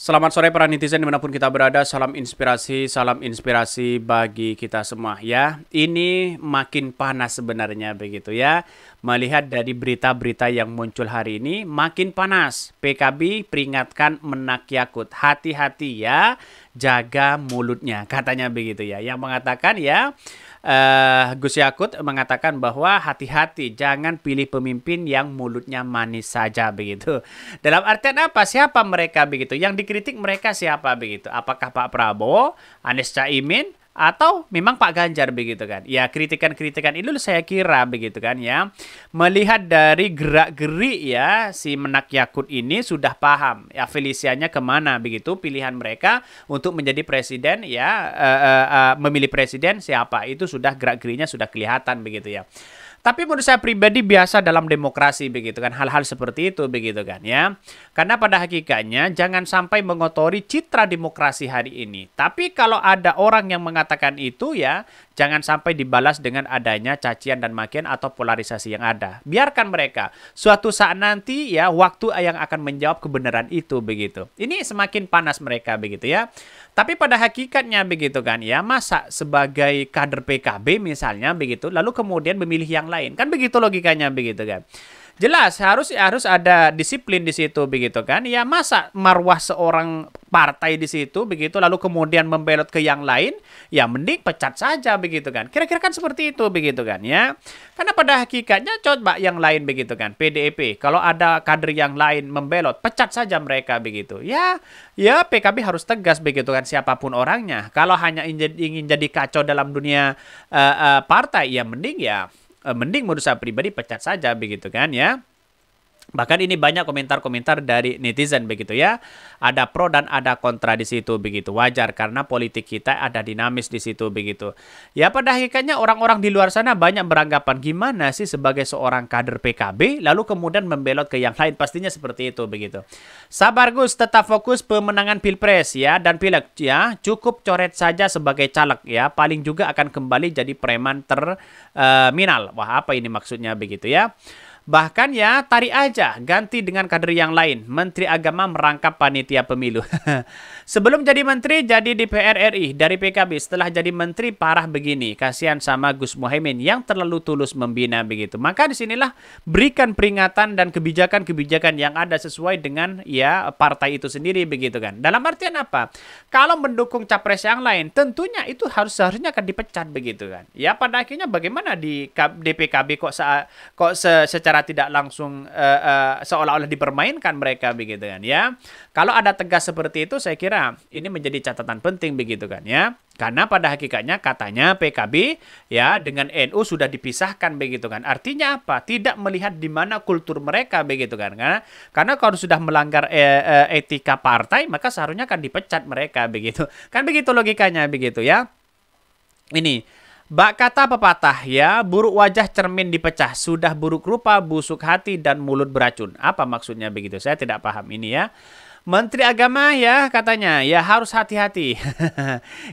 Selamat sore para netizen dimanapun kita berada, salam inspirasi bagi kita semua ya. Ini makin panas sebenarnya begitu ya. Melihat dari berita-berita yang muncul hari ini, makin panas. PKB peringatkan Menak Yakut, hati-hati ya, jaga mulutnya, katanya begitu ya. Yang mengatakan ya, Gus Yakut mengatakan bahwa hati-hati, jangan pilih pemimpin yang mulutnya manis saja begitu. Dalam artian apa? Siapa mereka begitu? Yang dikritik mereka siapa begitu? Apakah Pak Prabowo, Anies Caimin, atau memang Pak Ganjar begitu kan? Ya kritikan-kritikan itu saya kira begitu kan ya. Melihat dari gerak-gerik ya si Menak Yakut ini sudah paham afiliasinya kemana begitu, pilihan mereka untuk menjadi presiden ya, memilih presiden siapa itu sudah gerak-geriknya sudah kelihatan begitu ya. Tapi menurut saya pribadi biasa dalam demokrasi begitu kan, hal-hal seperti itu begitu kan ya. Karena pada hakikatnya jangan sampai mengotori citra demokrasi hari ini. Tapi kalau ada orang yang mengatakan itu ya, jangan sampai dibalas dengan adanya cacian dan makian atau polarisasi yang ada. Biarkan mereka. Suatu saat nanti ya waktu yang akan menjawab kebenaran itu begitu. Ini semakin panas mereka begitu ya. Tapi pada hakikatnya begitu kan ya, masa sebagai kader PKB misalnya begitu, lalu kemudian memilih yang lain. Kan begitu logikanya begitu kan. Jelas harus ada disiplin di situ begitu kan. Ya masa marwah seorang partai di situ begitu lalu kemudian membelot ke yang lain, ya mending pecat saja begitu kan. Kira-kira kan seperti itu begitu kan ya. Karena pada hakikatnya coba yang lain begitu kan. PDIP kalau ada kader yang lain membelot, pecat saja mereka begitu. Ya PKB harus tegas begitu kan siapapun orangnya. Kalau hanya ingin jadi kacau dalam dunia partai ya mending menurut saya pribadi pecat saja begitu kan ya. Bahkan ini banyak komentar-komentar dari netizen begitu ya. Ada pro dan ada kontra di situ begitu. Wajar karena politik kita ada dinamis di situ begitu. Ya pada hakikatnya orang-orang di luar sana banyak beranggapan gimana sih sebagai seorang kader PKB lalu kemudian membelot ke yang lain, pastinya seperti itu begitu. Sabar Gus, tetap fokus pemenangan Pilpres ya dan Pileg ya. Cukup coret saja sebagai caleg ya. Paling juga akan kembali jadi preman terminal. Wah, apa ini maksudnya begitu ya. Bahkan ya tarik aja, ganti dengan kader yang lain. Menteri Agama merangkap panitia pemilu. Sebelum jadi menteri, jadi DPR RI dari PKB. Setelah jadi menteri, parah begini. Kasihan sama Gus Muhaimin yang terlalu tulus membina begitu. Maka disinilah berikan peringatan dan kebijakan-kebijakan yang ada sesuai dengan ya partai itu sendiri begitu kan. Dalam artian apa? Kalau mendukung capres yang lain, tentunya itu seharusnya akan dipecat begitu kan. Ya pada akhirnya bagaimana di PKB secara tidak langsung seolah-olah dipermainkan mereka begitu kan ya. Kalau ada tegas seperti itu saya kira ini menjadi catatan penting begitu kan ya. Karena pada hakikatnya katanya PKB ya dengan NU sudah dipisahkan begitu kan. Artinya apa? Tidak melihat di mana kultur mereka begitu kan. Karena kalau sudah melanggar etika partai maka seharusnya akan dipecat mereka begitu. Kan begitu logikanya begitu ya. Ini bak kata pepatah ya, buruk wajah cermin dipecah, sudah buruk rupa, busuk hati, dan mulut beracun. Apa maksudnya begitu? Saya tidak paham ini ya. Menteri Agama ya katanya ya harus hati-hati.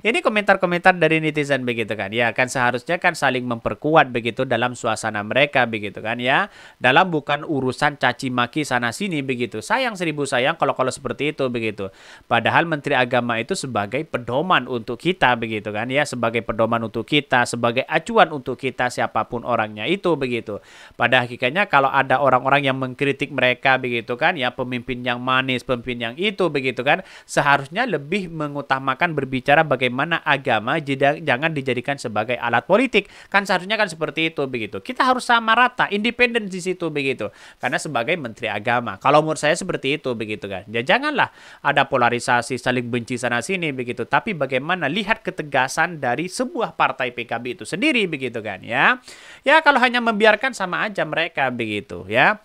Ini komentar-komentar dari netizen begitu kan. Ya kan seharusnya kan saling memperkuat begitu dalam suasana mereka begitu kan ya. Dalam bukan urusan caci maki sana sini begitu. Sayang seribu sayang kalau seperti itu begitu. Padahal Menteri Agama itu sebagai pedoman untuk kita begitu kan ya. Sebagai pedoman untuk kita, sebagai acuan untuk kita siapapun orangnya itu begitu. Pada hakikatnya kalau ada orang-orang yang mengkritik mereka begitu kan ya, pemimpin yang manis, pemimpin yang itu begitu kan, seharusnya lebih mengutamakan berbicara bagaimana agama jangan dijadikan sebagai alat politik. Kan seharusnya kan seperti itu begitu. Kita harus sama rata, independen di situ begitu. Karena sebagai menteri agama. Kalau menurut saya seperti itu begitu kan. Ya janganlah ada polarisasi saling benci sana sini begitu. Tapi bagaimana lihat ketegasan dari sebuah partai PKB itu sendiri begitu kan ya. Ya kalau hanya membiarkan sama aja mereka begitu ya.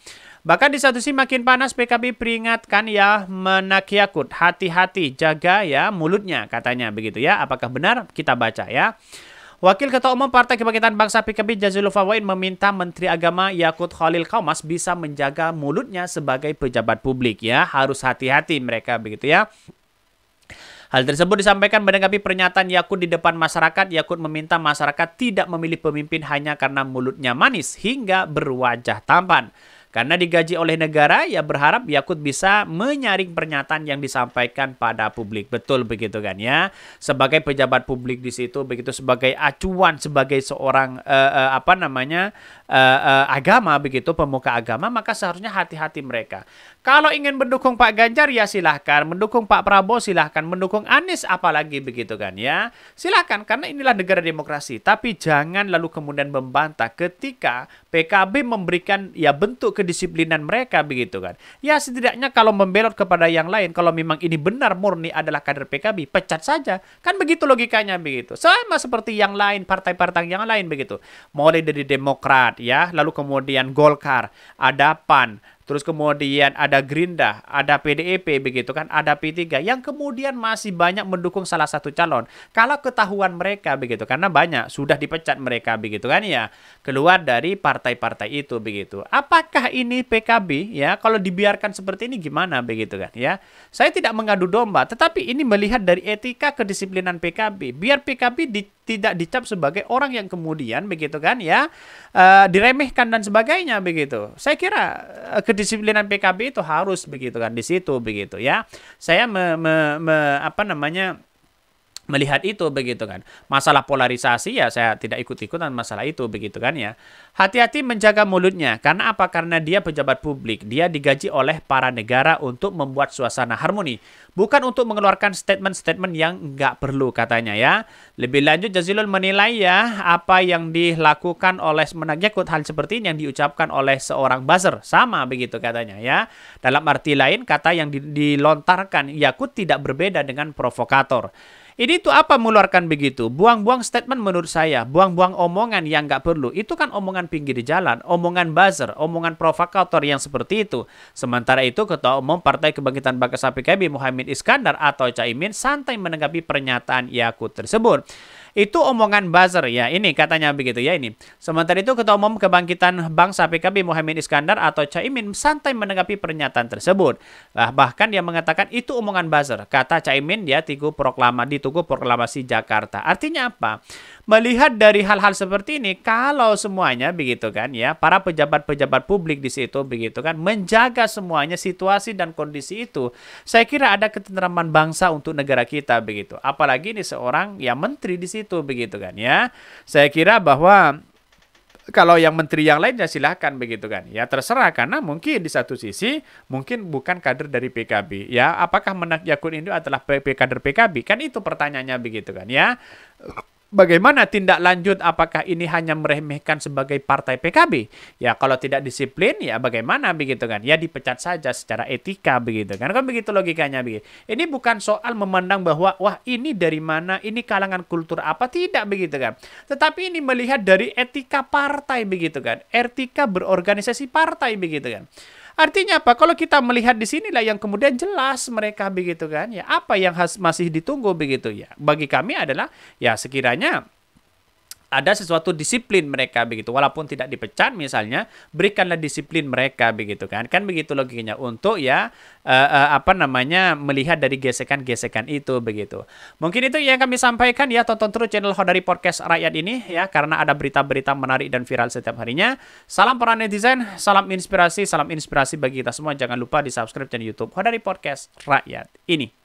Bahkan di satu sisi makin panas PKB peringatkan ya Menak Yakut, hati-hati jaga ya mulutnya katanya begitu ya. Apakah benar? Kita baca ya. Wakil Ketua Umum Partai Kebangkitan Bangsa PKB Jazilul Fawait meminta Menteri Agama Yakut Khalil Qaumas bisa menjaga mulutnya sebagai pejabat publik ya. Harus hati-hati mereka begitu ya. Hal tersebut disampaikan menanggapi pernyataan Yakut di depan masyarakat. Yakut meminta masyarakat tidak memilih pemimpin hanya karena mulutnya manis hingga berwajah tampan. Karena digaji oleh negara, ya berharap Yakut bisa menyaring pernyataan yang disampaikan pada publik. Betul begitu kan ya. Sebagai pejabat publik di situ, begitu sebagai acuan, sebagai seorang agama, begitu pemuka agama, maka seharusnya hati-hati mereka. Kalau ingin mendukung Pak Ganjar ya silahkan, mendukung Pak Prabowo silahkan, mendukung Anies apalagi begitu kan ya. Silahkan, karena inilah negara demokrasi. Tapi jangan lalu kemudian membantah ketika PKB memberikan ya bentuk kedisiplinan mereka begitu kan. Ya setidaknya kalau membelot kepada yang lain, kalau memang ini benar murni adalah kader PKB, pecat saja. Kan begitu logikanya begitu. Sama seperti yang lain, partai-partai yang lain begitu. Mulai dari Demokrat ya, lalu kemudian Golkar, ada PAN, terus kemudian ada Gerindra, ada PDIP begitu kan, ada P3 yang kemudian masih banyak mendukung salah satu calon. Kalau ketahuan mereka begitu, karena banyak sudah dipecat mereka begitu kan ya, keluar dari partai-partai itu begitu. Apakah ini PKB ya? Kalau dibiarkan seperti ini gimana begitu kan ya? Saya tidak mengadu domba, tetapi ini melihat dari etika kedisiplinan PKB. Biar PKB tidak dicap sebagai orang yang kemudian begitu kan ya, diremehkan dan sebagainya begitu. Saya kira kedisiplinan PKB itu harus begitu kan di situ begitu ya. Saya melihat itu begitu kan. Masalah polarisasi ya saya tidak ikut-ikutan masalah itu begitu kan ya. Hati-hati menjaga mulutnya. Karena apa? Karena dia pejabat publik. Dia digaji oleh para negara untuk membuat suasana harmoni. Bukan untuk mengeluarkan statement-statement yang nggak perlu katanya ya. Lebih lanjut Jazilul menilai ya apa yang dilakukan oleh Semenak Yakut, hal seperti ini yang diucapkan oleh seorang buzzer. Sama begitu katanya ya. Dalam arti lain kata yang dilontarkan Yakut tidak berbeda dengan provokator. Ini tuh apa mengeluarkan begitu? Buang-buang statement menurut saya. Buang-buang omongan yang nggak perlu. Itu kan omongan pinggir jalan. Omongan buzzer. Omongan provokator yang seperti itu. Sementara itu Ketua Umum Partai Kebangkitan Bangsa PKB Muhaimin Iskandar atau Caimin santai menanggapi pernyataan Yakut tersebut. Itu omongan buzzer ya. Ini katanya begitu ya ini. Sementara itu Ketua Umum Kebangkitan Bangsa PKB Muhaimin Iskandar atau Caimin santai menanggapi pernyataan tersebut. Bahkan dia mengatakan itu omongan buzzer. Kata Caimin dia ditunggu proklamasi Jakarta. Artinya apa? Melihat dari hal-hal seperti ini, kalau semuanya begitu kan ya, para pejabat-pejabat publik di situ begitu kan menjaga semuanya situasi dan kondisi itu, saya kira ada ketentraman bangsa untuk negara kita begitu. Apalagi ini seorang ya menteri di situ begitu kan ya. Saya kira bahwa kalau yang menteri yang lain ya silahkan begitu kan ya, terserah, karena mungkin di satu sisi mungkin bukan kader dari PKB ya. Apakah Menak Yakut ini adalah kader PKB, kan itu pertanyaannya begitu kan ya. Bagaimana tindak lanjut? Apakah ini hanya meremehkan sebagai partai PKB? Ya kalau tidak disiplin ya bagaimana begitu kan? Ya dipecat saja secara etika begitu kan? Kan begitu logikanya begitu. Ini bukan soal memandang bahwa wah ini dari mana, ini kalangan kultur apa, tidak begitu kan? Tetapi ini melihat dari etika partai begitu kan? Etika berorganisasi partai begitu kan? Artinya apa? Kalau kita melihat di sinilah yang kemudian jelas mereka begitu kan ya, apa yang masih ditunggu begitu ya. Bagi kami adalah ya sekiranya ada sesuatu disiplin mereka begitu, walaupun tidak dipecat misalnya, berikanlah disiplin mereka begitu kan begitu logikanya untuk ya melihat dari gesekan-gesekan itu begitu. Mungkin itu yang kami sampaikan ya. Tonton terus channel Hodari Podcast Rakyat ini ya, karena ada berita-berita menarik dan viral setiap harinya. Salam para netizen, salam inspirasi bagi kita semua. Jangan lupa di subscribe channel YouTube Hodari Podcast Rakyat ini.